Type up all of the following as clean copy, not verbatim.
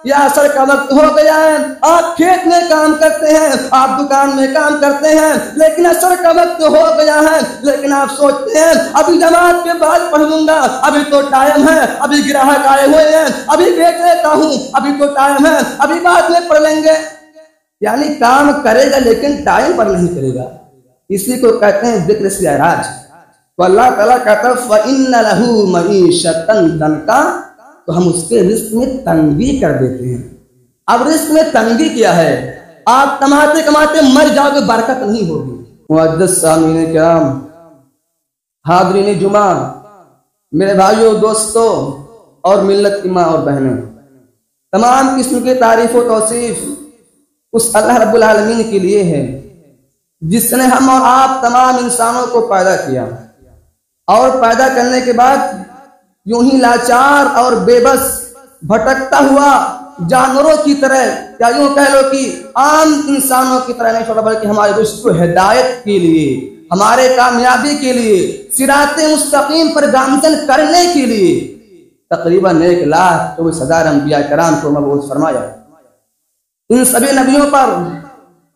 या असर का वक्त हो गया है, आप खेत में काम करते हैं, आप दुकान में काम करते हैं, लेकिन असर का वक्त हो गया है, लेकिन आप सोचते हैं अभी जमात के बाद पढ़ लूंगा, अभी तो टाइम है, अभी ग्राहक आए हुए हैं, अभी बेच लेता हूं, अभी तो टाइम है, अभी बाद में पढ़ लेंगे। यानी काम करेगा लेकिन टाइम पर नहीं करेगा। इसी को कहते हैं जिक्र सिराज। तो अल्लाह ताला कहता है फ़इन्न लहू मईशतन दनका, तो हम उसके रिस्क में तंगी कर देते हैं। अब रिस्क में तंगी क्या है? आप कमाते कमाते मर जाओगे, बरकत नहीं होगी। मुअज़्ज़ज़ सामीन किराम, हाज़रीन जुमा, मेरे भाइयों, दोस्तों और मिल्लत की माँ और बहनों, तमाम किस्म की तारीफ और तौसीफ उस अल्लाह रब्बुल आलमीन के लिए है जिसने हम और आप तमाम इंसानों को पैदा किया, और पैदा करने के बाद यूं ही लाचार और बेबस भटकता हुआ जानवरों की तरह, या यूं कह लो कि आम इंसानों की तरह नहीं छोड़ा, बल्कि हमारे रुश्द को हिदायत के लिए, हमारे कामयाबी के लिए, सिराते मुस्तकीम पर गामजन करने के लिए तकरीबन 1,24,000 अंबिया कराम को मबऊस फरमाया। इन सभी नबियों पर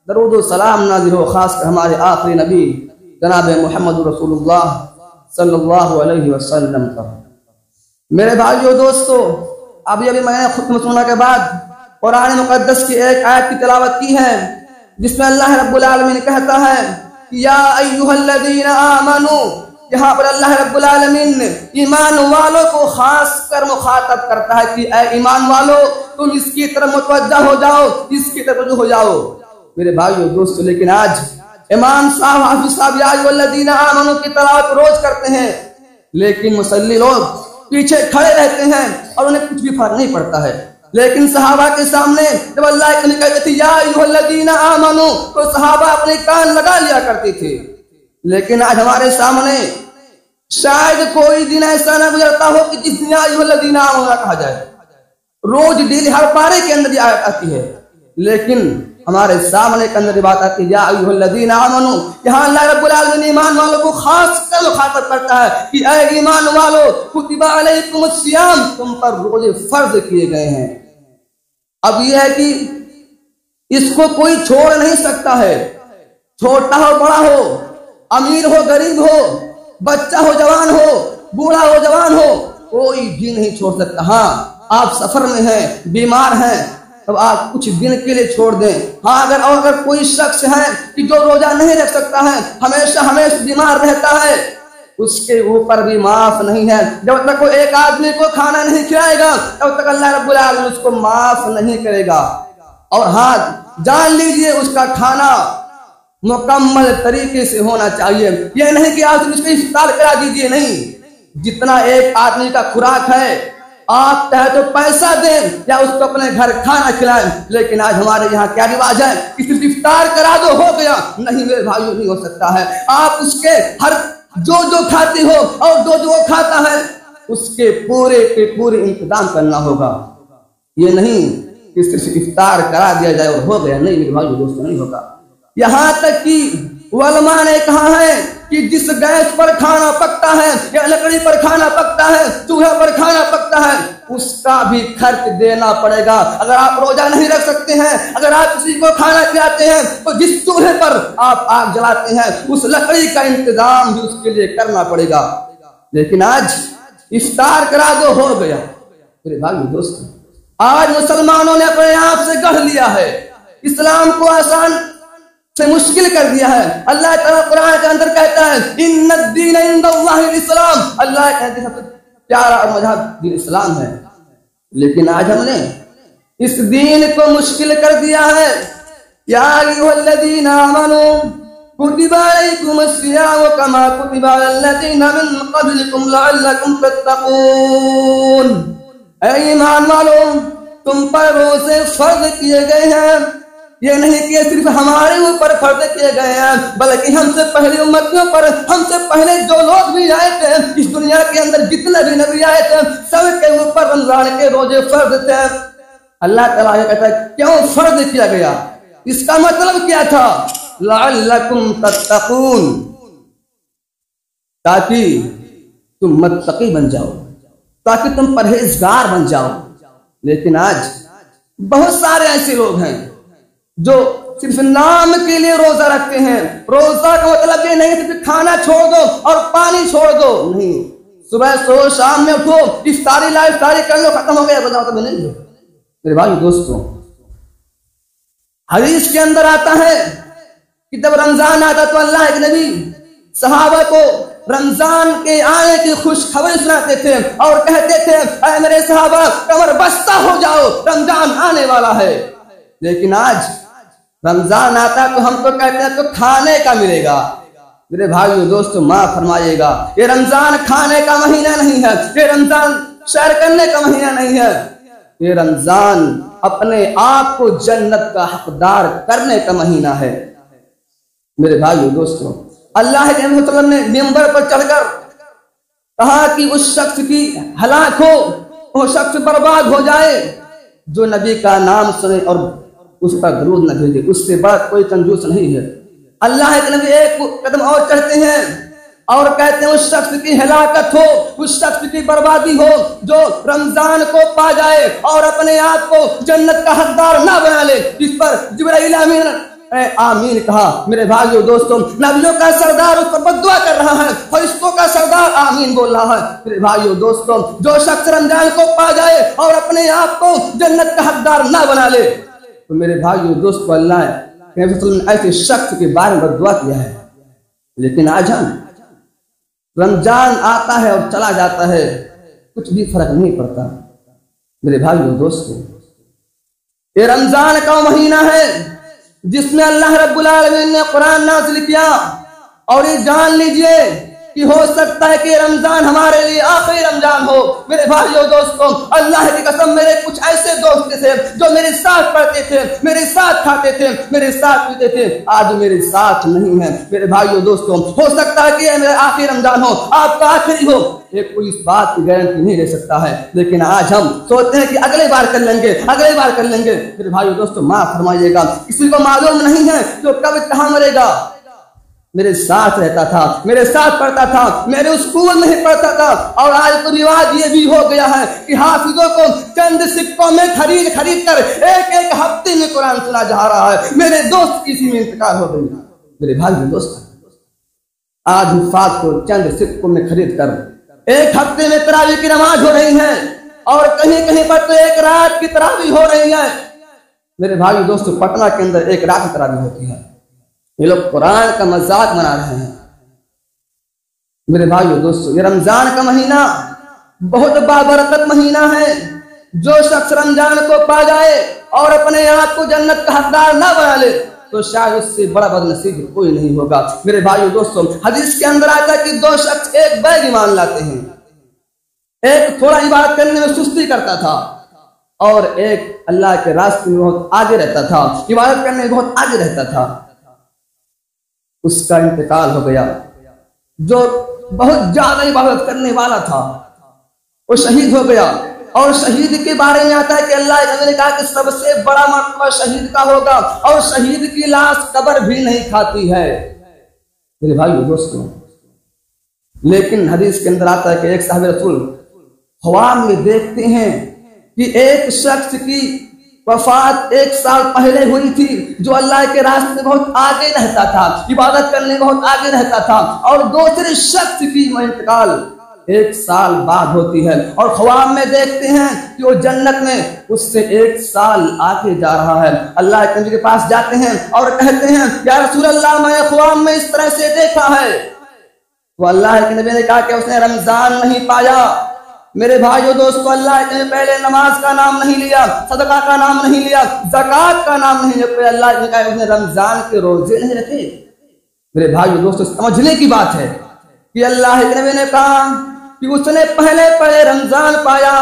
दरूद व सलाम नाज़िल हो, खासकर हमारे आखिरी नबी जनाब मोहम्मद रसूलुल्लाह सल्लल्लाहु अलैहि वसल्लम पर। मेरे भाइयों, दोस्तों, अभी मैंने खुतबा सुनने के बाद कुरान मुक़द्दस की एक आयत की तिलावत की है जिसमें अल्लाह रब्बुल आलमीन कहता है या अय्युहल्लज़ीना आमनू। यहाँ पर अल्लाह रब्बुल आलमीन ईमान वालों को खास कर मुखातब करता है कि ऐ ईमान वालों, तुम इसकी तरफ मुतवज्जा हो जाओ, इसकी तरफ रुजू हो जाओ। मेरे भाइयों, दोस्तों, लेकिन आज इमाम साहब, हाफिज साहब या अय्युहल्लज़ीना आमनू की तिलावत रोज करते हैं, लेकिन मुसल्ली लोग पीछे खड़े रहते हैं और उन्हें कुछ भी फर्क नहीं पड़ता है। लेकिन सहाबा के सामने जब अल्लाह ने कहते थे या अय्युहल्लज़ीना आमनू, तो सहाबा अपने कान लगा लिया करते थे। लेकिन आज हमारे सामने शायद कोई दिन ऐसा न गुजरता हो कि जिस दिन या अय्युहल्लज़ीना आमनू कहा जाए। रोज डेली हर पारे के अंदर आयत आती है, लेकिन हमारे सामने के अंदर बात आती है या अय्युहल्लज़ीना आमनू। यहाँ अल्लाह रब्बुल आलमीन ईमान वालों को खास कर मुखातब करता है कि ऐ ईमान वालों, कुतिबा अलैकुमुस सियाम, तुम पर रोजे फर्ज किए गए हैं। अब यह है कि इसको कोई छोड़ नहीं सकता है, छोटा हो बड़ा हो, अमीर हो गरीब हो, बच्चा हो जवान हो, बूढ़ा हो जवान हो, कोई भी नहीं छोड़ सकता। हाँ, आप सफर में हैं, बीमार हैं, तब आप कुछ दिन के लिए छोड़ दें। हाँ, अगर कोई शख्स है कि जो रोजा नहीं रख सकता है, हमेशा बीमार रहता है, उसके ऊपर भी माफ नहीं है। जब तक कोई एक आदमी को खाना नहीं खिलाएगा तब तक अल्लाह रब्बुल आलमीन उसको माफ नहीं करेगा। और हाँ, जान लीजिए उसका खाना मुकम्मल तरीके से होना चाहिए। यह नहीं कि आज उसको इफ्तार करा दीजिए, नहीं। जितना एक आदमी का खुराक है, आप चाहे तो पैसा दें या उसको अपने घर खाना खिलाएं, लेकिन आज हमारे यहाँ क्या रिवाज है कि सिर्फ इफ्तार करा दो हो गया। नहीं मेरे भाइयों, नहीं हो सकता है। आप उसके हर जो खाती हो और जो खाता है उसके पूरे के पूरे इंतजाम करना होगा। ये नहीं कि सिर्फ इफ्तार करा दिया जाए और हो गया। नहीं मेरे भाइयों, दोस्तों, नहीं होगा। यहाँ तक कि उलमा ने कहा है कि जिस गैस पर खाना पकता है या लकड़ी पर खाना पकता है, चूल्हे पर खाना पकता है, उसका भी खर्च देना पड़ेगा। अगर आप रोजा नहीं रख सकते हैं, अगर आप किसी को खाना खिलाते हैं, तो जिस चूल्हे पर आप आग जलाते हैं उस लकड़ी का इंतजाम भी उसके लिए करना पड़ेगा। लेकिन आज इफ्तार करा दो हो गया। मेरे भाइयों, दोस्तों, आज मुसलमानों ने अपने आप से गढ़ लिया है, इस्लाम को आसान से मुश्किल कर दिया है। अल्लाह ताला कुरान के अंदर कहता है इन्नद-दीन इंदल्लाहिल इस्लाम, अल्लाह कहते हैं सबसे प्यारा और मजहब दीन इस्लाम है। लेकिन आज हमने इस दीन को मुश्किल कर दिया है। या अय्युहल्लज़ीना आमनू कुतिबा अलैकुमुस सियाम कमा कुतिबा अलल्लज़ीना मिन क़ब्लिकुम लअल्लकुम तत्तक़ून। ऐ ईमान वालों, तुम पर रोजे फर्ज किए गए हैं। ये नहीं कि सिर्फ हमारे ऊपर फर्ज किए गए हैं, बल्कि हमसे पहले उम्मतियों पर, हमसे पहले जो लोग भी आए थे इस दुनिया के अंदर, जितने भी नबी आए थे, सबके ऊपर रमजान के रोजे फर्ज थे। अल्लाह ताला ये कहता है क्यों फर्ज किया गया? इसका मतलब क्या था? लअल्लकुम तत्तक़ून, ताकि तुम मुत्तकी बन जाओ, ताकि तुम परहेजगार बन जाओ। लेकिन आज बहुत सारे ऐसे लोग हैं जो सिर्फ नाम के लिए रोजा रखते हैं। रोजा का मतलब ये नहीं सिर्फ खाना छोड़ दो और पानी छोड़ दो, नहीं। सुबह सो, शाम में उठो, इफ्तारी ला इफ्तारी कर लो, खत्म हो गया, बताओ तो नहीं। मेरे भाई दोस्तों, हदीस के अंदर आता है कि जब रमजान आता तो अल्लाह के नबी सहाबा को रमजान के आने की खुशखबरी सुनाते थे और कहते थे, ऐ मेरे सहाबा कमर बस्ता हो जाओ, रमजान आने वाला है। लेकिन आज रमजान आता तो हम तो कहते हैं तो खाने का मिलेगा। मेरे भाइयों दोस्तों, माफ फरमाइएगा, ये रमजान खाने का महीना नहीं है, ये रमजान सैर करने का महीना नहीं है, ये रमजान अपने आप को जन्नत का हकदार करने का महीना है। मेरे भाइयों दोस्तों, अल्लाह के नबी सल्लल्लाहु अलैहि वसल्लम ने मिंबर पर चढ़कर कहा कि उस शख्स की हलाक हो, वो शख्स बर्बाद हो जाए जो नबी का नाम सुने और उस पर दरूद न भेजे, उससे बड़ा कोई कंजूस नहीं है। अल्लाह के नबी एक कदम और चढ़ते हैं और कहते हैं उस शख्स की हलाकत हो, उस शख्स की बर्बादी हो जो रमजान को पा जाए और अपने आप को जन्नत का हकदार ना बना ले। इस पर जिब्राइल आमीन कहा। मेरे भाइयों दोस्तों, नबियों का सरदार उस पर बद्दुआ कर रहा है, फरिश्तों का सरदार आमीन बोल रहा है। मेरे भाइयों दोस्तों, जो शख्स रमजान को पा जाए और अपने आप को जन्नत का हकदार ना बना ले, तो मेरे भाइयों दोस्तों, अल्लाह ने ऐसे शख्स के बारे में बद्दुआ किया है। लेकिन आज हम रमजान आता है और चला जाता है, कुछ भी फर्क नहीं पड़ता। मेरे भाइयों दोस्तों, ये रमजान का महीना है जिसमें अल्लाह रब्बुल आलमीन ने कुरान नाज़िल किया और ये जान लीजिए कि हो सकता है कि रमजान हमारे लिए आखिरी रमजान हो। मेरे भाइयों दोस्तों, अल्लाह की कसम, मेरे कुछ ऐसे दोस्त थे जो मेरे साथ पढ़ते थे, मेरे साथ खाते थे, मेरे साथ पीते थे, आज मेरे साथ नहीं है। मेरे भाइयों दोस्तों, हो सकता है कि ये मेरा आखिरी रमजान हो, आपका आखिरी हो, एक कोई इस बात की गारंटी नहीं ले सकता है। लेकिन आज हम सोचते हैं कि अगले बार कर लेंगे, अगले बार कर लेंगे। मेरे भाइयों दोस्तों, माफ फरमाइएगा, किसी को मालूम नहीं है जो कब कहाँ मरेगा। मेरे साथ रहता था, मेरे साथ पढ़ता था, मेरे स्कूल में ही पढ़ता था, और आज तो रिवाज ये भी हो गया है कि हाफिजों को चंद सिक्कों में खरीद कर एक एक हफ्ते में कुरान सुना जा रहा है। मेरे दोस्त की इसी में इंतकाल हो गई। मेरे भाइयों दोस्तों, आज हुफ्फाज को चंद सिक्कों में खरीद कर एक हफ्ते में तरावी की नमाज हो रही है और कहीं कहीं पर तो एक रात की तरावी हो रही है। मेरे भाइयों दोस्तों, पटना के अंदर एक रात की तरावी होती है। ये लोग कुरान का मजाक बना रहे हैं। मेरे भाइयों दोस्तों, ये रमजान का महीना बहुत बाबरकत महीना है। जो शख्स रमजान को पा जाए और अपने आप को जन्नत का हकदार ना बना ले तो शायद उससे बड़ा बदनसीब कोई नहीं होगा। मेरे भाइयों दोस्तों, हदीस के अंदर आता है कि दो शख्स एक बैग ईमान लाते हैं। एक थोड़ा इबादत करने में सुस्ती करता था और एक अल्लाह के रास्ते में बहुत आगे रहता था, इबादत करने में बहुत आगे रहता था। उसका इंतकाल हो गया। जो बहुत ज्यादा इबादत करने वाला था वो शहीद हो गया। और शहीद के बारे में आता है कि अल्लाह ने कहा कि सबसे बड़ा मर्तबा शहीद का होगा और शहीद की लाश कब्र भी नहीं खाती है। मेरे भाइयों दोस्तों, लेकिन हदीस के अंदर आता है कि एक साहब रसूल ख्वाब में देखते हैं कि एक शख्स की वफात 1 साल पहले हुई थी, जो अल्लाह के रास्ते में बहुत आगे रहता था, इबादत करने में बहुत आगे रहता था, और दूसरे शख्स की इंतकाल 1 साल बाद होती है। और ख्वाब में देखते हैं कि वो जन्नत में उससे 1 साल आगे जा रहा है। अल्लाह के नबी के पास जाते हैं और कहते हैं, या रसूल अल्लाह, मैं ख्वाब में इस तरह से देखा है। तो अल्लाह के नबी ने कहा कि उसने रमजान नहीं पाया। मेरे भाइयों दोस्तों, अल्लाह ने पहले नमाज का नाम नहीं लिया, सदका का नाम नहीं लिया, ज़कात का नाम नहीं लिया, अल्लाह ने कहा उसने रमजान के रोजे नहीं रखे। मेरे भाइयों दोस्तों, समझने की बात है कि अल्लाह के नबी ने कहा कि उसने पहले रमजान पाया।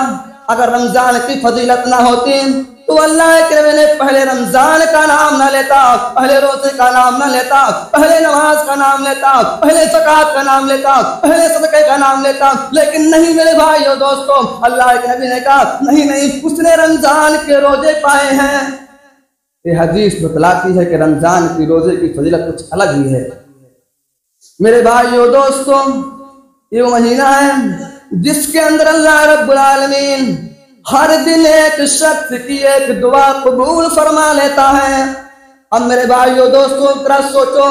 अगर रमजान की फजीलत ना होती तो अल्लाह के नबी ने पहले रमजान का नाम ना लेता, पहले रोजे का नाम ना लेता, पहले नमाज का नाम लेता, पहले ज़कात का नाम लेता, पहले सदक़े का नाम लेता। लेकिन नहीं मेरे भाइयों दोस्तों, अल्लाह के नबी ने कहा नहीं, उसने रमजान के रोजे पाए हैं। ये हदीस बतलाती है कि रमजान की रोजे की फजीलत कुछ अलग ही है। मेरे भाइयों दोस्तों, ये वो महीना है जिसके अंदर अल्लाह रब्बुल आलमीन हर दिन एक शख्स की एक दुआ कबूल फरमा लेता है। अब मेरे भाइयों दोस्तों जरा सोचो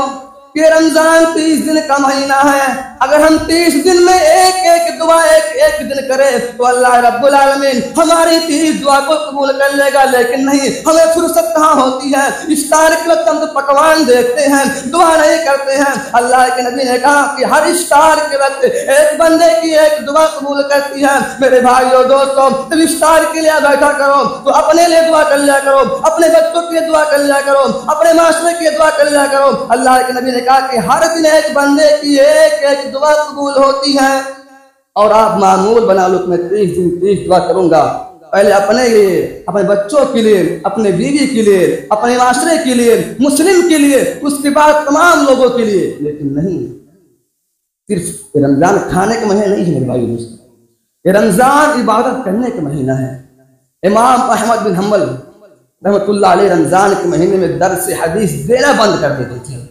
कि रमजान 30 दिन का महीना है, अगर हम 30 दिन में एक एक दुआ एक दिन करें तो अल्लाह रब्बुल आलमीन हमारी 30 दुआ को कबूल कर लेगा। लेकिन नहीं, हमें फुर्सत कहाँ होती है। इफ्तार के वक्त हम तो पकवान देखते हैं, दुआ नहीं करते हैं। अल्लाह के नबी ने कहा कि हर इफ्तार के वक्त एक बंदे की एक दुआ कबूल करती है। मेरे भाइयों दोस्तों जब इफ्तार के लिए बैठा करो तो अपने लिए दुआ कर लिया करो, अपने बच्चों के लिए दुआ कर लिया करो, अपने माशरे के लिए दुआ कर लिया करो। अल्लाह के नबी ने कहा कि हर दिन एक बंदे की एक एक दुआ कबूल होती है। और आप मामूल बना लो, मैं 30 दिन 30 दुआ करूंगा, पहले अपने लिए, अपने बच्चों के लिए, अपने बीवी के लिए, अपने माशरे के लिए, मुस्लिम के लिए, उसके बाद तमाम लोगों के लिए। लेकिन नहीं, सिर्फ रमजान खाने का महीना नहीं है मेरे भाई दोस्तों, ये रमजान इबादत करने का महीना है। इमाम अहमद बिन हम्बल रहमतुल्लाह अलैह रमजान के महीने में दर्स हदीस देना बंद कर देते थे।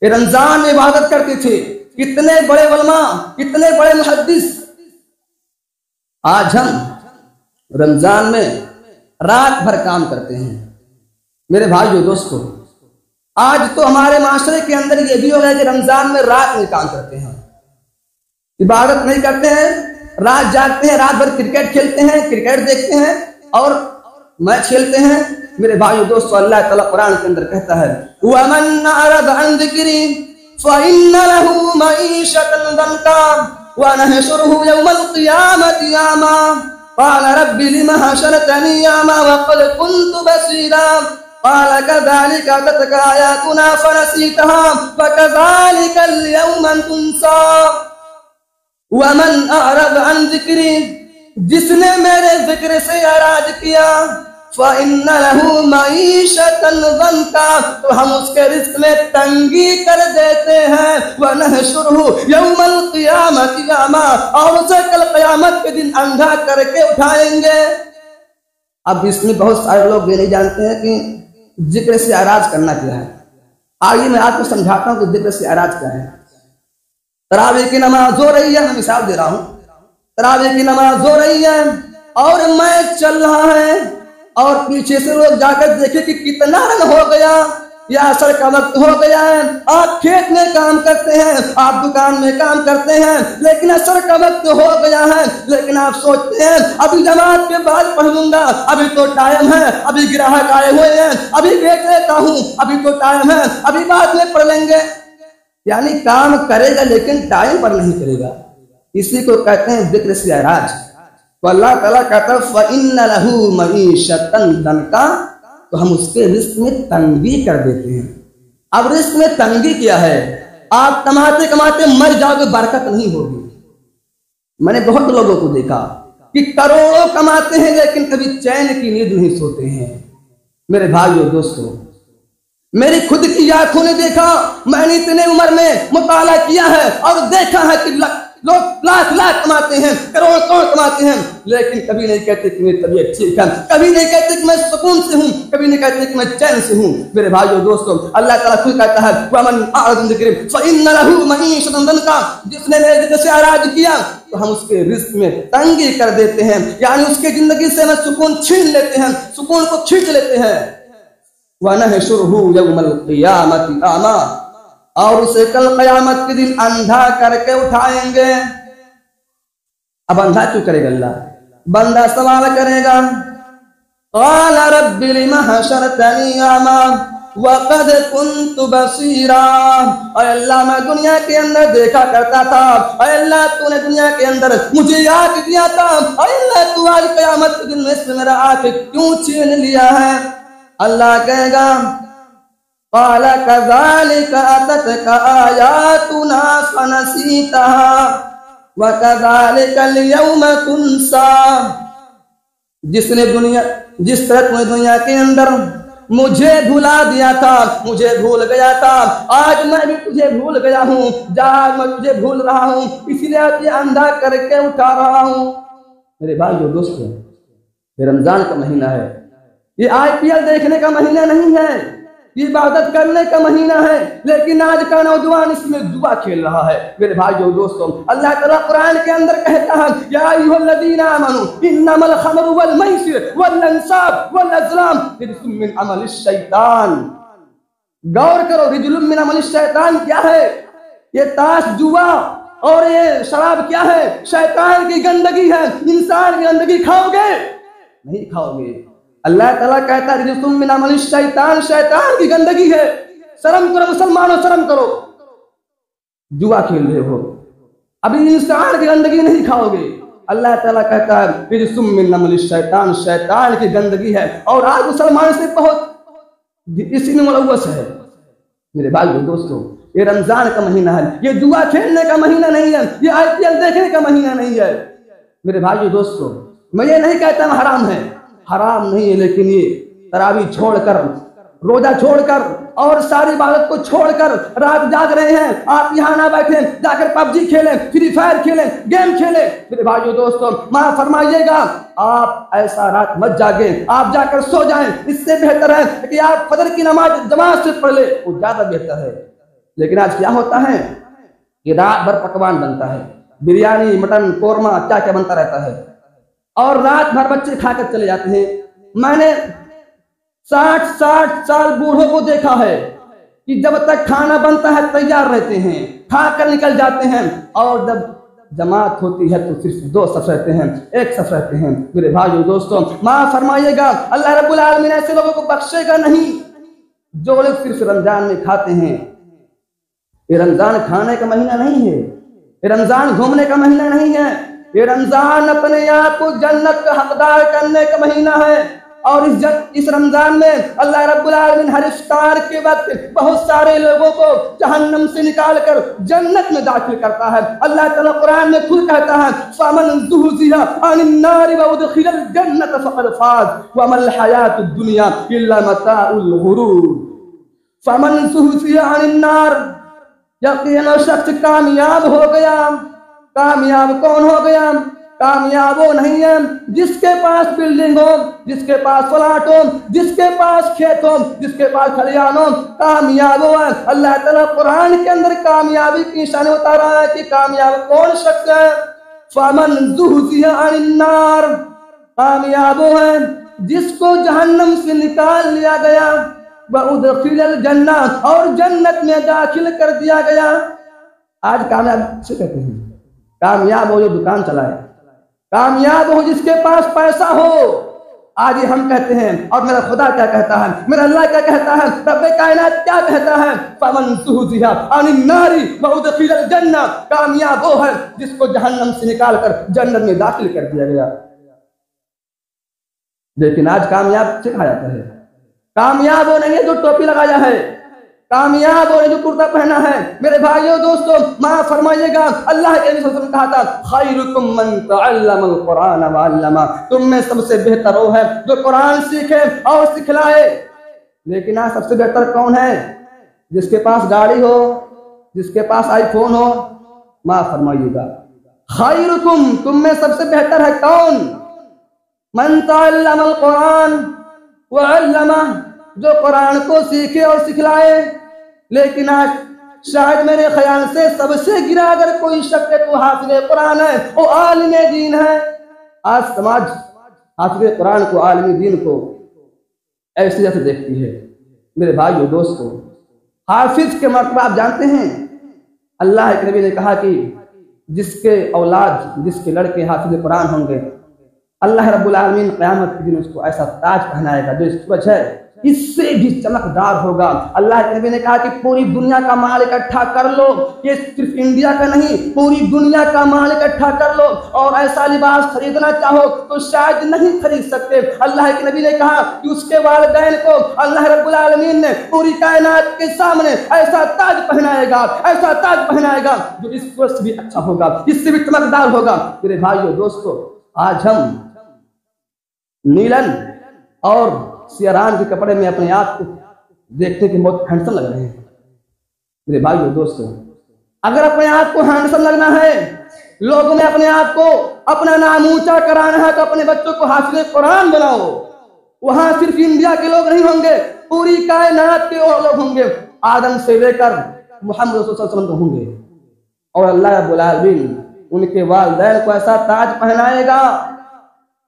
ये रमजान में इबादत करते थे। कितने बड़े उलमा, कितने बड़े मुहद्दिस। आज हम रमजान में रात भर काम करते हैं। मेरे भाइयों दोस्तों, आज तो हमारे माशरे के अंदर ये भी हो गया कि रमजान में रात में काम करते हैं, इबादत नहीं करते हैं, रात जागते हैं, रात भर क्रिकेट खेलते हैं, क्रिकेट देखते हैं और मैच खेलते हैं। मेरे भाइयों दोस्तों, अल्लाह ताला कुरान के अंदर कहता है वमन अरद अन ज़िक्री फइन्न लहू मईशतन दंका व नहशुरुहु यौमल क़ियामति अमा क़ाल रब्बि लिम हशरतनी अमा व क़द कुन्तु बसीरा क़ाल कज़ालिक अततक आयातुना फनसीतहा व कज़ालिक अल-यौम तुनसा। वमन अरद अन ज़िक्री, जिसने मेरे जिक्र से एराज किया, फ़इन्न लहू मईशतन दंका, तो हम उसके रिज़्क़ में तंगी कर देते हैं। व नहशुरुहु यौमल क़ियामति अमा, और उसे कल क़यामत के दिन अंधा करके उठाएंगे। अब इसमें बहुत सारे लोग ये नहीं जानते हैं कि जिक्र से एराज करना क्या है। आइए मैं आपको समझाता हूँ कि जिक्र से एराज क्या है। तरावी की नमाज हो रही है, मैं मिसाल दे रहा हूँ, तरावी की नमाज हो रही है और मैच चल रहा है और पीछे से लोग जाकर देखे कि कितना रन हो गया, या असर का वक्त हो गया है। आप खेत में काम करते हैं, आप दुकान में काम करते हैं, लेकिन असर का वक्त हो गया है। लेकिन आप सोचते हैं अभी जमात के बाद पढ़ लूंगा, अभी तो टाइम है, अभी ग्राहक आए हुए हैं, अभी देख लेता हूँ, अभी तो टाइम है, अभी बाद में पढ़ लेंगे। यानी काम करेगा लेकिन टाइम पर नहीं करेगा। इसी को कहते हैं जिक्र से एराज। तो अल्लाह ताला कहता है फ़इन्न लहू मईशतन दंका, तो हम उसके रिस्क में तंगी कर देते हैं। अब रिस्क में तंगी क्या है? आप कमाते कमाते मर जाओगे, बरकत नहीं होगी। मैंने बहुत लोगों को देखा कि करोड़ों कमाते हैं लेकिन कभी चैन की नींद नहीं सोते हैं। मेरे भाइयों दोस्तों, मेरी खुद की आंखों ने देखा, मैंने इतने उम्र में मुताला किया है और देखा है कि लोग लाख लाख कमाते हैं, करोड़ करोड़ कमाते हैं, लेकिन कभी नहीं कहते कि मेरी तबीयत ठीक है, कभी नहीं कहते कि मैं सुकून से हूँ, कभी नहीं कहते कि मैं चैन से हूँ। मेरे भाइयों दोस्तों, अल्लाह ताला खुद कहता है वमन अअरज़ अन ज़िक्री फ़इन्न लहू मईशतन दंका, जिसने मेरे जिक्र से एराज किया तो हम उसके रिस्क में तंगी कर देते हैं। यानी उसके जिंदगी से हम सुकून छीन लेते हैं, सुकून को खींच लेते हैं। व नहशुरुहु यौमल क़ियामति अमा, और उसे कल क़यामत के दिन अंधा करके उठाएंगे। अब अंधा क्यों करेगा अल्लाह? बंदा सवाल करेगा क़ाल रब्बि लिमा हशरतनी अमा व क़द कुन्तु बसीरा, ऐ अल्लाह मैं दुनिया के अंदर देखा करता था, ऐ अल्लाह तूने दुनिया के अंदर मुझे याद दिया था, ऐ अल्लाह तू आज क़यामत के दिन में से मेरा आँख क्यों छीन लिया है? अल्लाह कहेगा क़ाल कज़ालिक अततक आयातुना फनसीतहा व कज़ालिक अल-यौम तुनसा, जिस तरह तूने दुनिया के अंदर मुझे भुला दिया था, मुझे भूल गया था, आज मैं भी तुझे भूल गया हूँ, आज मैं तुझे भूल रहा हूँ, इसलिए तुझे अंधा करके उठा रहा हूँ। मेरे भाइयों दोस्तों, ये रमजान का महीना है, ये IPL देखने का महीना नहीं है, इबादत करने का महीना है, लेकिन आज का नौजवान इसमें जुआ खेल रहा है। मेरे भाइयों दोस्तों, अल्लाह ताला कुरान के अंदर कहता है, या अय्युहल्लज़ीना आमनू इन्नमल खमरु वल मैसिर वल अंसाब वल अज़लाम रिज्सुम मिन अमलिश शैतान। गौर करो, रिज्सुम मिन अमलिश शैतान क्या है? ये ताश, जुआ और ये शराब क्या है? शैतान की गंदगी है। इंसान की गंदगी खाओगे? नहीं खाओगे। अल्लाह ताला कहता है रिज्सुम मिन अमलिश शैतान, शैतान की गंदगी है। शर्म करो मुसलमानों, शर्म करो। जुआ खेल रहे हो, अभी इंसान की गंदगी नहीं खाओगे। अल्लाह ताला कहता है रिज्सुम मिन अमलिश शैतान, शैतान की गंदगी है। और आज मुसलमान से बहुत इसी में मुलव्वस है। मेरे भाइयों दोस्तों, ये रमजान का महीना है, ये जुआ खेलने का महीना नहीं है, ये IPL देखने का महीना नहीं है। मेरे भाइयों दोस्तों, मैं ये नहीं कहता हराम है, हराम नहीं है, लेकिन ये तरावी छोड़कर, रोजा छोड़कर और सारी इबादत को छोड़कर रात जाग रहे हैं, आप यहाँ ना बैठे जाकर PUBG खेलें, फ्री फायर खेलें, गेम खेलें। मेरे भाइयों दोस्तों, माफ फरमाइएगा, आप ऐसा रात मत जागे, आप जाकर सो जाएं। इससे बेहतर है कि आप फजर की नमाज जमात से पढ़ ले, वो ज्यादा बेहतर है। लेकिन आज क्या होता है कि रात भर पकवान बनता है, बिरयानी, मटन, कोरमा, क्या क्या बनता रहता है, और रात भर बच्चे खाकर चले जाते हैं। मैंने 60 साल बूढ़ों को देखा है कि जब तक खाना बनता है तैयार रहते हैं, खाकर निकल जाते हैं, और जब जमात होती है तो सिर्फ 2 सफ रहते हैं, 1 सफ रहते हैं। मेरे भाइयों दोस्तों, माफ फरमाइएगा, अल्लाह रब्बुल आलमीन ऐसे लोगों को बख्शेगा नहीं जो लोग सिर्फ रमजान में खाते हैं। ये रमजान खाने का महीना नहीं है, ये रमजान घूमने का महीना नहीं है, ये रमजान अपने आप को जन्नत का हकदार करने का महीना है। और इस रमजान में अल्लाह रब्बुल आलमीन हर इफ्तार के वक्त बहुत सारे लोगों को जहन्नम से निकाल कर जन्नत में दाखिल करता है। अल्लाह ताला कुरान में खुद कहता है, फमन ज़ुहज़िहा अनिन नारि व उदखिलल जन्नत फ़क़द फ़ाज़ व मल हयातुद दुनिया इल्ला मताउल गुरूर। फमन ज़ुहज़िहा अनिन नार, यकीनन शख्स कामयाब हो गया। कामयाब कौन हो गया? कामयाब वो नहीं है जिसके पास बिल्डिंग हो, जिसके पास फ्लैट हो, जिसके पास खेत हो, जिसके पास खलियान हो। कामयाब वो है। अल्लाह ताला कुरान के अंदर कामयाबी की निशानी बता रहा है कि कामयाब कौन शख्स है। फमन ज़ुहज़िहा अनिन नार, कामयाब वो है जिसको जहन्नम से निकाल लिया गया, व उदखिलल जन्नत, और जन्नत में दाखिल कर दिया गया। आज कामयाब से कहते हैं, कामयाब हो जो दुकान चलाए, कामयाब हो जिसके पास पैसा हो। आज ये हम कहते हैं, और मेरा खुदा क्या कहता है, मेरा अल्लाह क्या कहता है, रब्बे कायनात क्या कहता है? फमन ज़ुहज़िहा अनिन नारि व उदखिलल जन्नत, कामयाब वो है जिसको जहन्नम से निकालकर जन्नत में दाखिल कर दिया गया। लेकिन आज कामयाब से कहा जाता है, कामयाब वो नहीं है जो टोपी लगाया है, कामयाब और जो कुर्ता पहना है। मेरे भाइयों दोस्तों, माफ फरमाइएगा, अल्लाह के नबी सल्लल्लाहु अलैहि वसल्लम कहा था, खैरुकुम मन तअल्लमल कुरान व अल्लमा, तुम में सबसे बेहतर वो है जो कुरान सीखे और सिखलाए। लेकिन आज सबसे बेहतर कौन है? जिसके पास गाड़ी हो, जिसके पास आईफोन हो। माफ फरमाइएगा, खैरुकुम, तुम में सबसे बेहतर है कौन? मन तअल्लमल कुरान व अल्लमा, जो कुरान को सीखे और सिखलाए। लेकिन आज शायद मेरे ख्याल से सबसे गिरा अगर कोई शख्स है तो हाफिज़ कुरान है, वो आलिम दीन है। आज समाज हाफिज़ कुरान को, आलिम दीन को ऐसी जैसे देखती है। मेरे भाइयों दोस्तों, हाफिज के मर्तबा आप जानते हैं, अल्लाह के नबी ने कहा कि जिसके औलाद, जिसके लड़के हाफिज़ कुरान होंगे, अल्लाह रब्बुल आलमीन क़यामत के दिन उसको ऐसा ताज पहनाएगा जो सूरज है इससे भी चमकदार होगा। अल्लाह के नबी ने कहा कि पूरी दुनिया का माल इकट्ठा कर लो, ये सिर्फ इंडिया का नहीं, पूरी दुनिया का माल इकट्ठा कर लो, और ऐसा लिबास खरीदना चाहो तो शायद नहीं खरीद सकते। अल्लाह के नबी ने कहा कि उसके वालिदैन को अल्लाह रब्बुल आलमीन ने पूरी कायनात के सामने ऐसा ताज पहनाएगा, ऐसा ताज पहनाएगा जो इस वर्ष भी अच्छा होगा, इससे भी चमकदार होगा। मेरे भाइयों दोस्तों, आज हम नीलन और सियारान के कपड़े में अपने आप को देखते कि बहुत हैंडसम लग रहे हैं। मेरे भाइयों दोस्तों, अगर अपने आप को हैंडसम लगना है, लोगों में अपने आप को, अपना नाम ऊंचा कराना है, तो अपने बच्चों को हाफिज़ कुरान बनाओ। वहां सिर्फ इंडिया के लोग नहीं होंगे, पूरी कायनात के और लोग होंगे, आदम से लेकर मोहम्मद सल्लल्लाहु अलैहि वसल्लम होंगे। और अल्लाह रब्बुल आलमीन उनके वालिदैन को ऐसा ताज पहनाएगा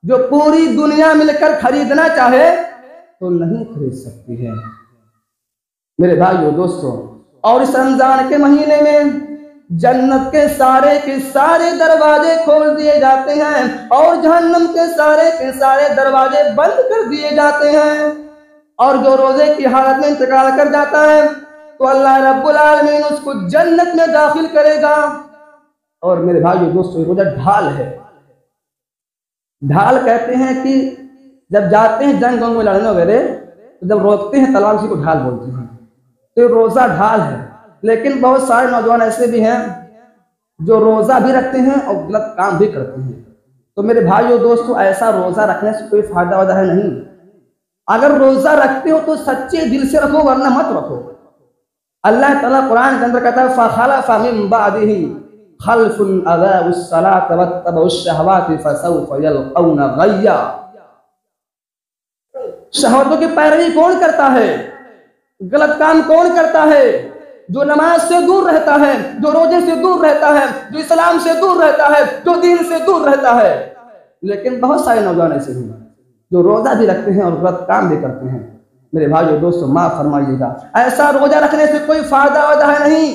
जो पूरी दुनिया मिलकर खरीदना चाहे तो नहीं खरीद सकती है। मेरे भाइयों दोस्तों, और इस रमजान के महीने में जन्नत के सारे दरवाजे खोल दिए जाते हैं और जहन्नम के सारे दरवाजे बंद कर दिए जाते हैं। और जो रोजे की हालत में इंतकाल कर जाता है तो अल्लाह रब्बुल आलमीन उसको जन्नत में दाखिल करेगा। और मेरे भाइयों दोस्तों, रोजा ढाल है। ढाल कहते हैं कि जब जाते हैं जंग में लड़ने वगैरह तो जब रोकते हैं तलवार, उसी को ढाल बोलते हैं। तो रोजा ढाल है। लेकिन बहुत सारे नौजवान ऐसे भी हैं जो रोजा भी रखते हैं और गलत काम भी करते हैं। तो मेरे भाइयों दोस्तों, ऐसा रोजा रखने से कोई फायदा वादा है नहीं। अगर रोजा रखते हो तो सच्चे दिल से रखो, वरना मत रखो। अल्लाह ताला कुरान के अंदर कहता है फखलफ़ मिन बादिही खल्फ़ुन अज़ाउस सलात वत्तबउश शहवाति फसौफ यल्क़ौना ग़य्या। शहवतों की पैरवी कौन करता है, गलत काम कौन करता है? जो नमाज से दूर रहता है, जो रोजे से दूर रहता है, जो इस्लाम से दूर रहता है, जो दीन से दूर रहता है। लेकिन बहुत सारे नौजवान ऐसे हैं जो रोजा भी रखते हैं और गलत काम भी करते हैं। मेरे भाइयों दोस्तों, माफ फरमाइएगा, ऐसा रोजा रखने से कोई फायदा वादा है नहीं।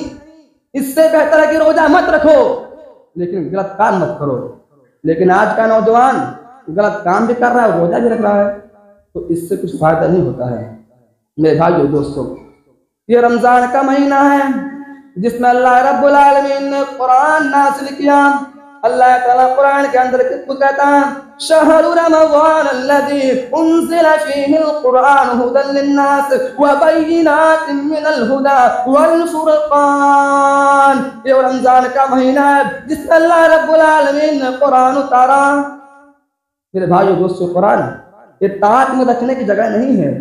इससे बेहतर है कि रोजा मत रखो लेकिन गलत काम मत करो। लेकिन आज का नौजवान गलत काम भी कर रहा है, रोजा भी रख रहा है, तो इससे कुछ फायदा नहीं होता है। मेरे भाइयों दोस्तों, ये रमजान का महीना है जिसमें अल्लाह रब्बुल आलमीन ने कुरान नाज़िल किया। अल्लाह ताला कुरान के अंदर कहता है शहरु रमज़ान अल्लज़ी उन्ज़िला फ़ीहिल कुरान हुदल लिन्नास व बय्यिनातिन मिनल हुदा वल फुरक़ान। ये रमजान का महीना है जिसमें अल्लाह रब्बुल आलमीन ने कुरान उतारा। मेरे भाइयों दोस्तों, कुरान ये ताक में रखने की जगह नहीं है,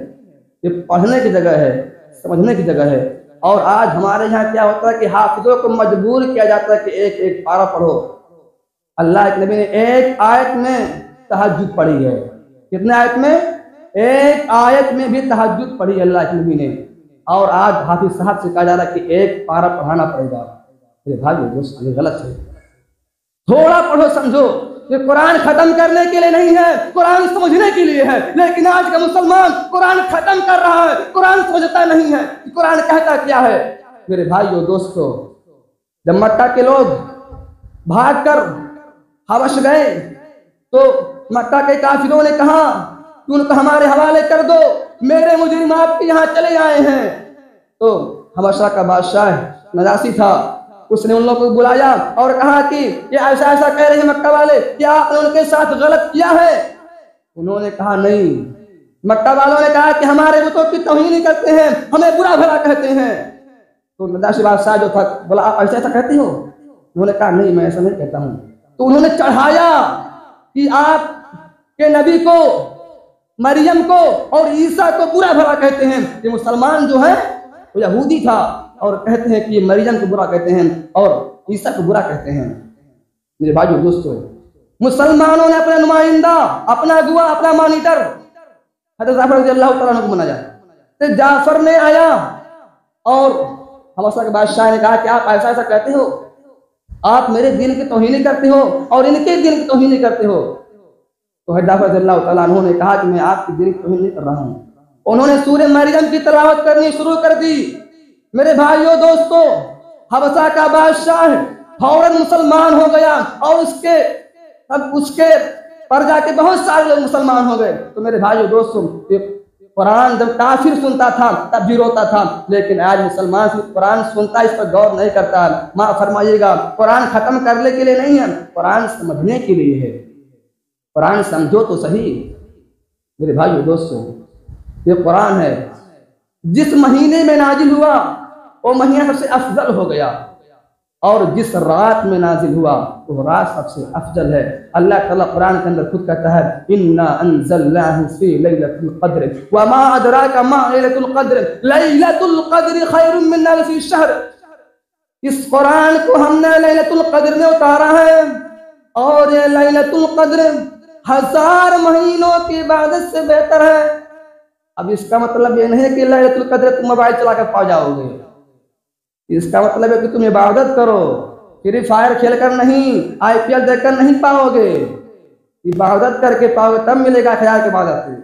ये पढ़ने की जगह है, समझने की जगह है। और आज हमारे यहाँ क्या होता है कि हाफिजों को मजबूर किया जाता है कि एक एक पारा पढ़ो। अल्लाह के नबी ने एक आयत में तहज्जुद पढ़ी है। कितने आयत में? एक आयत में भी तहज्जुद पढ़ी अल्लाह के नबी ने। और आज हाफिज साहब से कहा जा रहा है कि एक पारा पढ़ाना पड़ेगा। ये भाइयों दोस्तों, ये गलत है। थोड़ा पढ़ो, समझो। ये कुरान खत्म करने के लिए नहीं है, कुरान समझने के लिए है। लेकिन आज का मुसलमान कुरान खत्म कर रहा है, कुरान समझता नहीं है। कुरान कहता क्या है? मेरे भाइयों दोस्तों, जब मक्का के लोग भागकर हबश गए तो मक्का के काफिरों ने कहा कि उनको हमारे हवाले कर दो, मेरे मुजरिम आपके यहाँ चले आए हैं। तो हबशा का बादशाह नजाशी था, उसने उन लोगों को बुलाया और कहा कि ये ऐसा ऐसा कह रहे हैं मक्का वाले, क्या आपने उनके साथ गलत किया है? उन्होंने कहा नहीं। मक्का वालों ने कहा कि हमारे बुतों की तौहीन करते हैं, हमें बुरा भला कहते हैं। तो नजाशी बादशाह जो था बोला, आप ऐसा ऐसा कहते हो? उन्होंने कहा नहीं, मैं ऐसा नहीं कहता हूँ। तो उन्होंने चढ़ाया कि आप के नबी को, मरियम को और ईसा को बुरा भला कहते हैं। ये मुसलमान जो है वो यहूदी था और कहते हैं कि ये मरियम को बुरा कहते हैं और ईसा को बुरा कहते हैं। मेरे भाइयों दोस्तों, मुसलमानों ने अपना नुमाइंदा, अपना अगुआ, अपना मॉनिटर हज़रत जाफर रज़ियल्लाहु तआला अन्हु को बनाया। तो जाफर ने आया और हबशा के बादशाह ने कहा कि आप ऐसा ऐसा कहते हो, आप मेरे दीन की तौहीन करते हो और इनके दीन की तौहीन करते हो। तो हज़रत जाफर रज़ियल्लाहु तआला अन्हु ने कहा कि मैं आपकी दीन की तौहीन नहीं कर रहा हूँ। उन्होंने सूरह मरियम की तिलावत करनी शुरू कर दी। मेरे भाइयों दोस्तों, हबशा का बादशाह फौरन मुसलमान हो गया और उसके पर जाके बहुत सारे लोग मुसलमान हो गए। तो मेरे भाइयों दोस्तों, कुरान जब काफिर सुनता था तब भी रोता था, लेकिन आज मुसलमान कुरान सुनता है, इस पर गौर नहीं करता। माफ फरमाइएगा, कुरान खत्म करने के लिए नहीं है, कुरान समझने के लिए है। कुरान समझो तो सही। मेरे भाइयों दोस्तों, ये कुरान है जिस महीने में नाजिल हुआ वो महीना सबसे अफजल हो गया, और जिस रात में नाजिल हुआ वो रात सबसे अफजल है। अल्लाह ताला कुरान के अंदर खुद कहता है इन्ना अंज़लनाहु फी लैलतिल क़द्र व मा अदराका मा लैलतुल क़द्र लैलतुल क़द्र खैरुम मिन अल्फ़ि शहर। इस कुरान को हमने लैलतुल क़द्र में उतारा है और ये लैलतुल क़द्र 1000 महीनों की इबादत से बेहतर है। अब इसका मतलब ये नहीं है कि लैलतुल कद्र तुम मोबाइल चला कर पा जाओगे। इसका मतलब है कि तुम इबादत करो, फ्री फायर खेल कर नहीं, IPL देखकर नहीं पाओगे, इबादत करके पाओगे, तब मिलेगा ख्याल के इबादत।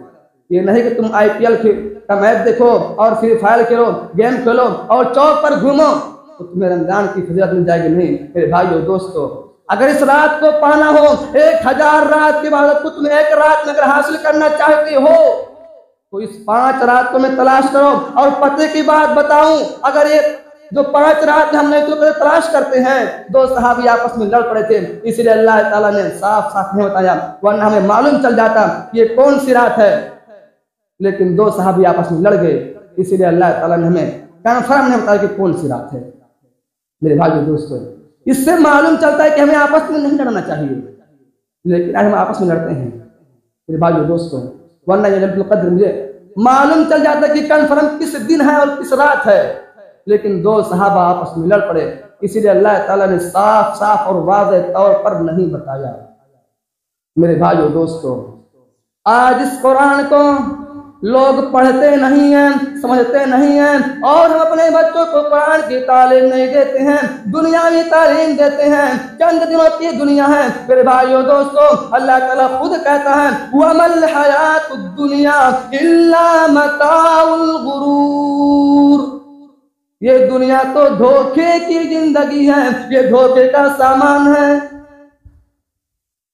ये नहीं कि तुम IPL का मैच देखो और फ्री फायर खेलो, गेम खेलो और चौक पर घूमो तो तुम्हें रमजान की फजीलत मिल जाएगी। नहीं मेरे भाइयों दोस्तों, अगर इस रात को पाना हो, 1000 रात की इबादत को तुम एक रात में अगर हासिल करना चाहते हो तो इस 5 रात को मैं तलाश करो। और पते की बात बताऊं, अगर ये जो 5 रात हमने तो तलाश करते हैं, 2 सहाबी आपस में लड़ पड़े थे, इसलिए अल्लाह ताला ने साफ साफ नहीं बताया, वरना हमें मालूम चल जाता ये कौन सी रात है। लेकिन 2 सहाबी आपस में लड़ गए, इसीलिए अल्लाह ताला ने हमें कन्फर्म नहीं बताया कि कौन सी रात है। मेरे भाइयों दोस्तों, इससे मालूम चलता है कि हमें आपस में नहीं लड़ना चाहिए, लेकिन आज हम आपस में लड़ते हैं मेरे भाइयों दोस्तों। वरना ये लैलतुल कद्र मुझे मालूम चल जाता है कि कन्फर्म किस दिन है और किस रात है, लेकिन 2 सहाबा आपस में लड़ पड़े, इसीलिए अल्लाह ताला ने साफ साफ और वाज़ेह तौर पर नहीं बताया। मेरे भाइयों दोस्तों, आज इस कुरान को लोग पढ़ते नहीं हैं, समझते नहीं हैं, और हम अपने बच्चों को कुरान की तालीम नहीं देते हैं, दुनियावी तालीम देते हैं। चंद दिनों की दुनिया है मेरे भाइयों दोस्तों। अल्लाह ताला खुद कहता है वमल हयातुद दुनिया इल्ला मताउल गुरूर, ये दुनिया तो धोखे की जिंदगी है, ये धोखे का सामान है।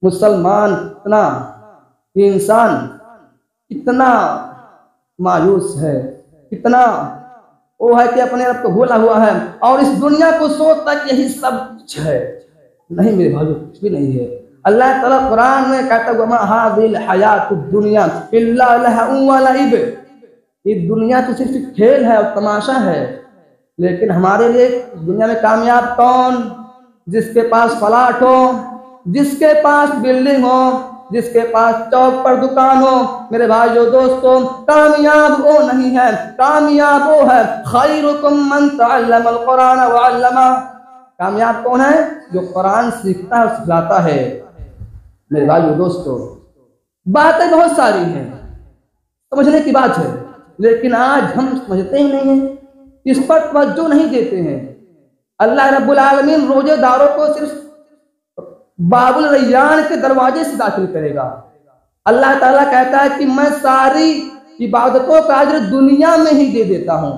मुसलमान इतना, इंसान इतना मायूस है, इतना वो है कि अपने आप को भूला हुआ है और इस दुनिया को सोचता कि यही सब कुछ है। नहीं मेरे भाइयों, कुछ भी नहीं है। अल्लाह ताला कुरान में कहता है वमा हादिल हयातुद दुनिया इल्ला लहउ व लइब, ये दुनिया तो सिर्फ खेल है और तमाशा है। लेकिन हमारे लिए दुनिया में कामयाब कौन? जिसके पास फ्लैट हो, जिसके पास बिल्डिंग हो, जिसके पास चौक पर दुकान हो। मेरे भाइयों दोस्तों, कामयाब वो नहीं है, कामयाब वो है खैरुकुम मन तअल्लमल कुरान व अल्लमा। कामयाब कौन है? जो कुरान सीखता है और सिखाता है। मेरे भाइयों दोस्तों, बातें बहुत सारी हैं, समझने की बात है, लेकिन आज हम समझते ही नहीं हैं, इस पर तवज्जो नहीं देते हैं। अल्लाह रब्बुल आलमीन रोजेदारों को सिर्फ बाबुल रैयान के दरवाजे से दाखिल करेगा। अल्लाह ताला कहता है कि मैं सारी इबादतों का अज्र दुनिया में ही दे देता हूँ,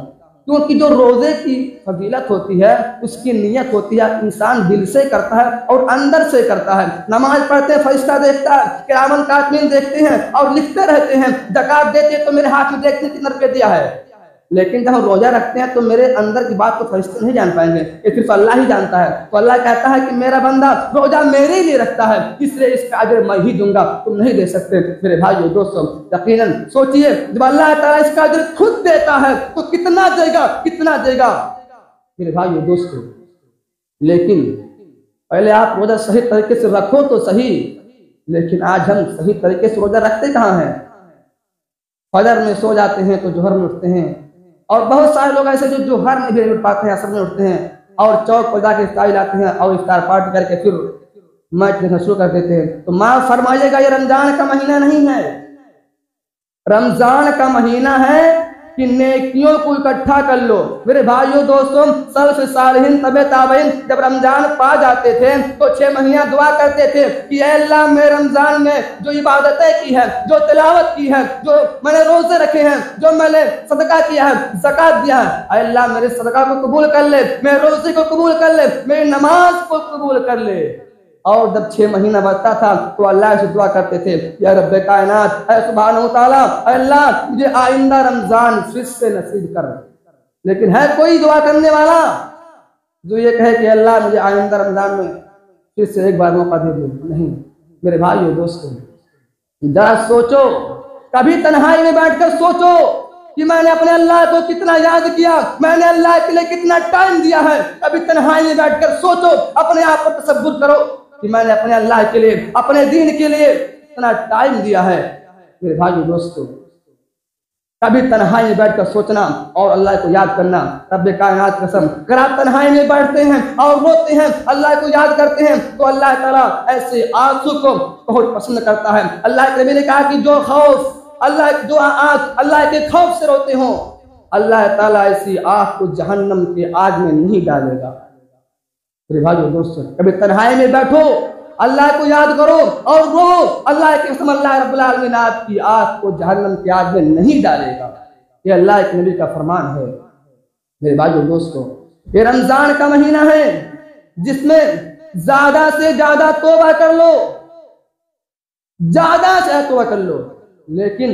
क्योंकि जो रोजे की फजीलत होती है उसकी नियत होती है, इंसान दिल से करता है और अंदर से करता है। नमाज पढ़ते हैं, फरिश्ता देखता है, किरामन कातिबीन देखते हैं और लिखते रहते हैं। ज़कात देते हैं तो मेरे हाथ में देखते कितना रुपया दिया है, लेकिन जब हम रोजा रखते हैं तो मेरे अंदर की बात तो फरिश्ते नहीं जान पाएंगे, ये सिर्फ अल्लाह ही जानता है। तो अल्लाह कहता है कि मेरा बंदा रोजा मेरे लिए रखता है, इसलिए इसका अजर मैं ही दूंगा, तुम नहीं दे सकते। मेरे भाइयों दोस्तों, यकीनन सोचिए, जब अल्लाह ताला इसका अजर खुद देता है तो कितना देगा, कितना देगा मेरे भाइयों दोस्तों। लेकिन पहले आप रोजा सही तरीके से रखो तो सही, लेकिन आज हम सही तरीके से रोजा रखते कहाँ हैं? फजर में सो जाते हैं तो जोहर में उठते हैं, और बहुत सारे लोग ऐसे जो जोहर में भी नहीं उठ पाते हैं, असर में उठते हैं और चौक पर जाके इफ्तार लाते हैं और इफ्तार पार्टी करके फिर मैच देखना शुरू कर देते हैं। तो माफ फरमाइएगा, ये रमजान का महीना नहीं है। रमजान का महीना है कि नेकियों को इकट्ठा कर लो। मेरे भाइयों दोस्तों, सल्फ सालिहीन तबे ताबईन जब रमजान पा जाते थे तो 6 महीना दुआ करते थे कि अल्लाह मैं रमजान में जो इबादतें की है, जो तिलावत की है, जो मैंने रोजे रखे हैं, जो मैंने सदका किया है, ज़कात दिया है, अल्लाह मेरे सदका को कबूल कर ले, मेरे रोजे को कबूल कर ले, मेरी नमाज को कबूल कर ले। और जब 6 महीना बचता था तो अल्लाह से दुआ करते थे, या रब्बे कायनात, ऐ सुब्हानहू तआला, अल्लाह मुझे आइंदा रमजान फिर से नसीब कर। लेकिन है कोई दुआ करने वाला जो ये कहे कि अल्लाह मुझे आइंदा रमजान में फिर से एक बार मौका दे दो? नहीं मेरे भाइयों दोस्तों, जरा सोचो, कभी तन्हाई में बैठकर सोचो कि मैंने अपने अल्लाह को कितना याद किया, मैंने अल्लाह के लिए कितना टाइम दिया है। कभी तन्हाई में बैठकर सोचो, अपने आप को तसव्वुर करो कि मैंने अपने अल्लाह के लिए, अपने दीन के लिए इतना टाइम दिया है। मेरे भाइयों दोस्तों, कभी तन्हाई में बैठकर सोचना और अल्लाह को याद करना। रब्बे कायनात कसम, अगर आप तन्हाई में बैठते हैं और रोते हैं, अल्लाह को याद करते हैं, तो अल्लाह ताला ऐसे आंसू को बहुत पसंद करता है। अल्लाह के नबी ने कहा कि जो खौफ अल्लाह जो आंख अल्लाह के खौफ से रोते हो, अल्लाह ताला ऐसी आंख को जहन्नम के आग में नहीं डालेगा। मेरे भाइयों दोस्तों, कभी तन्हाई में बैठो, अल्लाह को याद करो और रो, अल्लाह के कसम अल्लाह रब्बुल आलमीन आपकी आंख को जहन्नम की आग में नहीं डालेगा। ये अल्लाह के नबी का फरमान है। मेरे भाइयों दोस्तों, ये रमजान का महीना है जिसमें ज्यादा से ज्यादा तौबा कर लो, ज्यादा से तौबा कर लो, लेकिन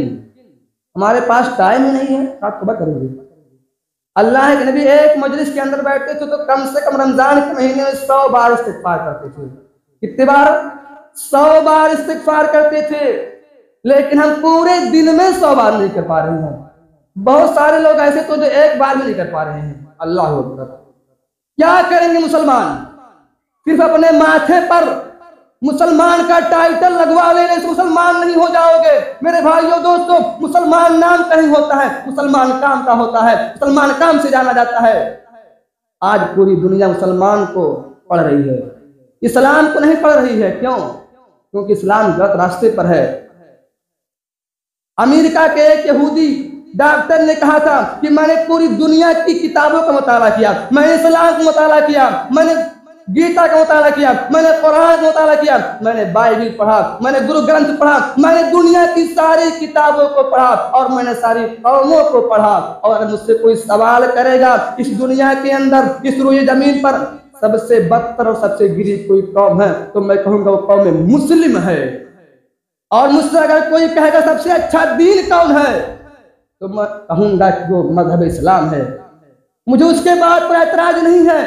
हमारे पास टाइम ही नहीं है, आप तौबा करेंगे। अल्लाह के नबी एक मजलिस के अंदर बैठते थे तो कम से कम रमजान के महीने में 100 बार इस्तिग़फ़ार करते थे। कितने बार? 100 बार इस्तिग़फ़ार करते थे, लेकिन हम पूरे दिन में 100 बार नहीं कर पा रहे हैं। बहुत सारे लोग ऐसे तो जो एक बार में नहीं कर पा रहे हैं। अल्लाह अकबर। क्या करेंगे मुसलमान? सिर्फ अपने माथे पर मुसलमान का टाइटल लगवा लेने से मुसलमान नहीं हो जाओगे। मेरे भाइयों दोस्तों, मुसलमान नाम का ही होता है, मुसलमान काम का होता है, मुसलमान काम से जाना जाता है। आज पूरी दुनिया मुसलमान को पढ़ रही है, इस्लाम को नहीं पढ़ रही है। क्यों? क्योंकि इस्लाम गलत रास्ते पर है। अमेरिका के एक यहूदी डॉक्टर ने कहा था कि मैंने पूरी दुनिया की किताबों का मुताला किया, मैंने इस्लाम का मुताला किया, मैंने गीता का मुताला किया, मैंने कुरान का मुताला किया, मैंने बाइबिल पढ़ा, मैंने गुरु ग्रंथ पढ़ा, मैंने दुनिया की सारी किताबों को पढ़ा और मैंने सारी कौमों को पढ़ा। और अगर मुझसे कोई सवाल करेगा इस दुनिया के अंदर, इस रुई जमीन पर सबसे बदतर और सबसे गिरी कोई कौम है, तो मैं कहूंगा वो कौम मुस्लिम है। और मुझसे अगर कोई कहेगा सबसे अच्छा दीन कौन है, तो मैं कहूंगा कि वो मजहब इस्लाम है। मुझे उसके बाद पर ऐतराज नहीं है।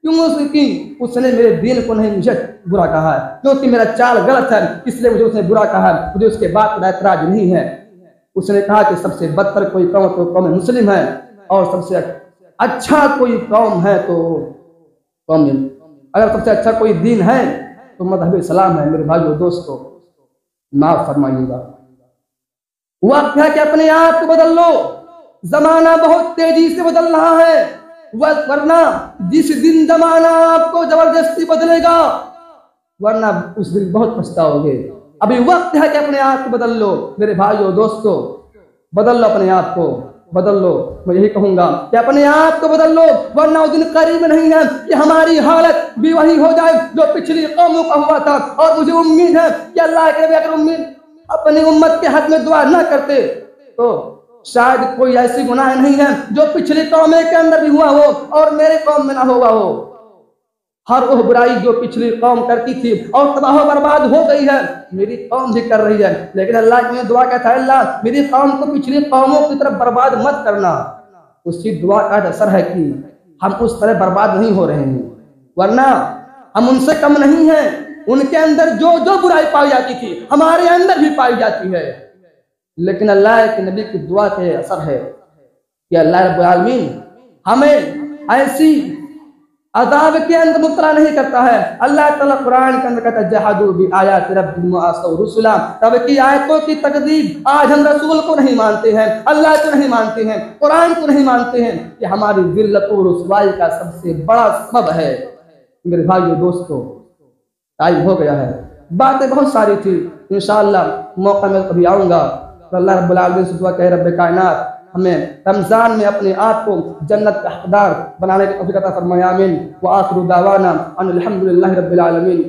क्योंकि उसने मेरे दीन को नहीं मुझे बुरा कहा है, क्योंकि मेरा चाल गलत है इसलिए मुझे उसने बुरा कहा है, मुझे उसके बाद पर ऐतराज नहीं है। उसने कहा कि सबसे बदतर कोई कौम तो कौम मुस्लिम है, और सबसे अच्छा कोई कौम है तो कौम, अगर सबसे अच्छा कोई दीन है तो मजहब इस्लाम है। मेरे भाइयों दोस्तों, माफ फरमाइएगा, वक्त है कि अपने आप को बदल लो। जमाना बहुत तेजी से बदल रहा है, वरना जिस दिन जमाना आपको जबरदस्ती बदलेगा, वरना उस दिन बहुत पछताओगे। अभी वक्त है कि अपने आप को बदल लो। मेरे भाइयों दोस्तों, बदल लो, अपने आप को बदल लो। मैं यही कहूंगा कि अपने आप को बदल लो, वरना वो दिन करीब नहीं है कि हमारी हालत भी वही हो जाए जो पिछली कौमों का हुआ था। और मुझे उम्मीद है कि अल्लाह के अगर उम्मीद अपनी उम्मत के हक में दुआ न करते तो शायद कोई ऐसी गुनाह नहीं है जो पिछली कौम के अंदर भी हुआ हो और मेरे कौम में ना हुआ हो। हर वो बुराई जो पिछली कौम करती थी और तबाह बर्बाद हो गई है, मेरी कौम भी कर रही है। लेकिन अल्लाह की दुआ कहता है, अल्लाह मेरी कौम को पिछली कौमों की तरफ बर्बाद मत करना। उसकी दुआ का असर है कि हम उस तरह बर्बाद नहीं हो रहे हैं, वरना हम उनसे कम नहीं हैं। उनके अंदर जो जो बुराई पाई जाती थी हमारे अंदर भी पाई जाती है। लेकिन अल्लाह के नबी की दुआ के असर है कि अल्लाह रब्बुल आलमीन हमें ऐसी अज़ाब के अंदर मुब्तला नहीं करता है। अल्लाह ताला कुरान के अंदर कहता है, जहादू भी आयात रब्बिहिम व असौ रुसुला, तब की आयतों की तकदीब। आज हम रसूल को नहीं मानते हैं, अल्लाह को नहीं मानते हैं, कुरान को नहीं मानते हैं, कि हमारी जिल्लत और रुसवाई का सबसे बड़ा सबब है। मेरे भाइयों दोस्तों, टाइम हो गया है, बातें बहुत सारी थी, इंशाअल्लाह मौका में कभी आऊंगा। तो अल्लाह रब्बुल आलमीन से दुआ कहे, रब्बे कायनात हमें रमजान में अपने आप को जन्नत का हकदार बनाने की तौफीक अता फरमाए। आमीन। व आखिरु दावाना अनिल हम्दुलिल्लाहि रब्बिल आलमीन।